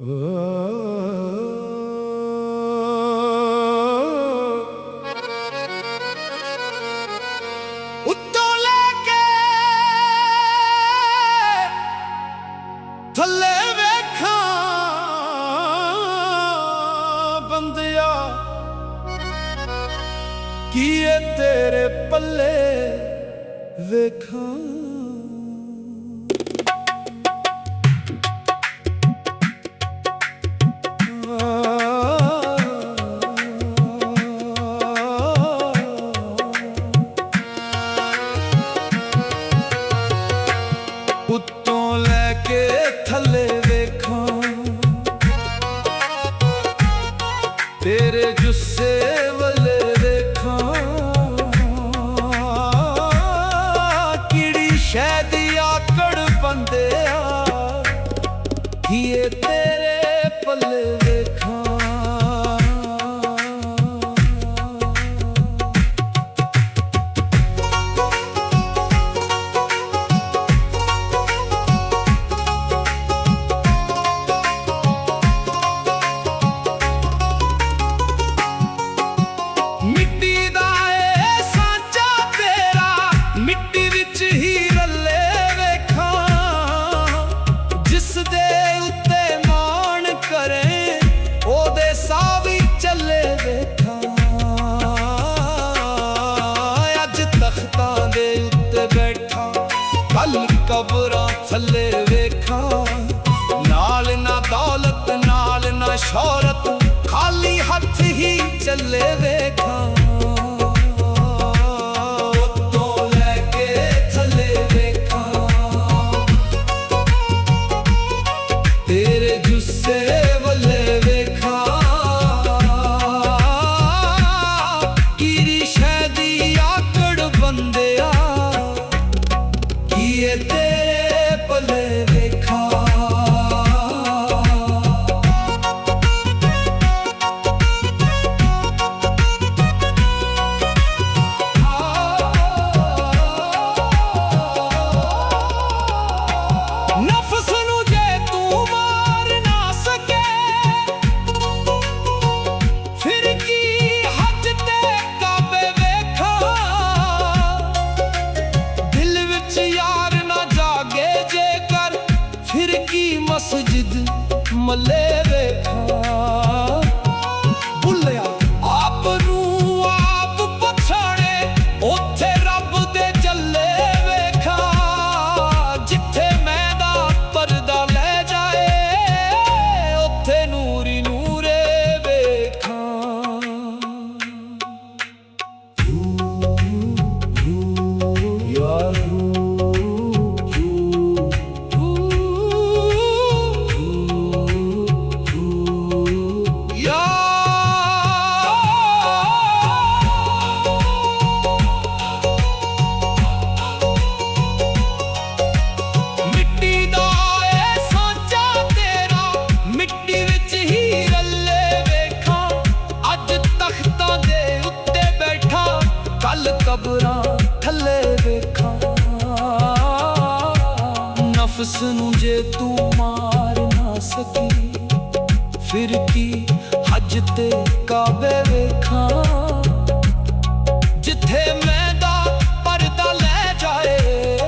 ਉੱਤੋਂ ਲੈ ਕੇ ਥੱਲੇ ਵੇਖਾਂ ਬੰਦਿਆ, ਕੀ ਏ ਤੇਰੇ ਪੱਲੇ ਵੇਖਾਂ। ਉੱਤੋਂ ਲੈ ਕੇ ਥੱਲੇ ਵੇਖਾਂ, ਤੇਰੇ ਜੁੱਸੇ ਵੱਲੇ ਵੇਖਾਂ, ਕਿਹੜੀ ਸ਼ੈ ਦੀ ਆਕੜ ਬੰਦਿਆ, ਕੀ ਏ ਤੇਰੇ ਪੱਲੇ ਵੇਖਾਂ। ਕਬਰਾਂ ਥੱਲੇ ਵੇਖਾਂ, ਨਾਲ ਨਾ ਦੌਲਤ ਨਾਲ ਨਾ ਸ਼ੌਹਰਤ, ਖਾਲੀ ਹੱਥ ਹੀ ਚੱਲੇ ਵੇਖਾਂ। ਉੱਤੋਂ ਲੈ ਕੇ ਥੱਲੇ ਵੇਖਾਂ, ਤੇਰੇ ਜੁੱਸੇ ਵੱਲੇ ਵੇਖਾਂ, ਕਿਹੜੀ ਸ਼ੈ ਦੀ ਆਕੜ ਬੰਦਿਆ, ਕੀ ਏ ਤੇਰੇ ਪੱਲੇ ਵੇਖਾਂ। ਨਫ਼ਸ ਨੂੰ ਜੇ ਤੂੰ ਮਾਰ ਨਾ ਸਕੇ, ਫਿਰ ਕੀ ਹੱਜ ਤੇ ਕਾਬੇ ਵੇਖਾਂ। ਦਿਲ ਵਿੱਚ ਯਾਰ ਨਾ ਜਾਗੇ ਜੇਕਰ, ਫਿਰ ਕੀ ਮਸਜਿਦ ਮੱਲੇ ਵੇਖਾਂ। ਭੁੱਲਿਆ ਆਪ ਨੂੰ ਆਪ ਪਛਾਣੇ, ਉੱਥੇ ਰੱਬ ਦੇ ਚੱਲੇ ਵੇਖਾਂ। ਜਿੱਥੇ ਮੈਂ ਦਾ ਪਰਦਾ ਲੈ ਜਾਏ, ਉੱਥੇ ਨੂਰੀ ਨੂਰੇ ਵੇਖਾਂ। ਯਾਰ ਕਬਰਾਂ ਥੱਲੇ ਵੇਖਾਂ, ਨਫ਼ਸ ਨੂੰ ਜੇ ਤੂੰ ਮਾਰ ਨਾ ਸਕੀ, ਫਿਰ ਕੀ ਹੱਜ ਤੇ ਕਾਬੇ ਵੇਖਾਂ। ਜਿੱਥੇ ਮੈਂ ਦਾ ਪਰਦਾ ਲੈ ਜਾਏ,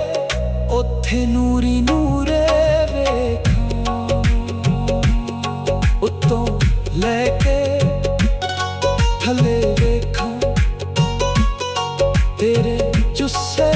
ਉੱਥੇ ਨੂਰੀ ਨੂਰੇ ਵੇਖਾਂ। ਉੱਤੋਂ ਲੈ ਕੇ ਥੱਲੇ ਵੇਖਾਂ, ਤੇਰੇ ਜੁੱਸੇ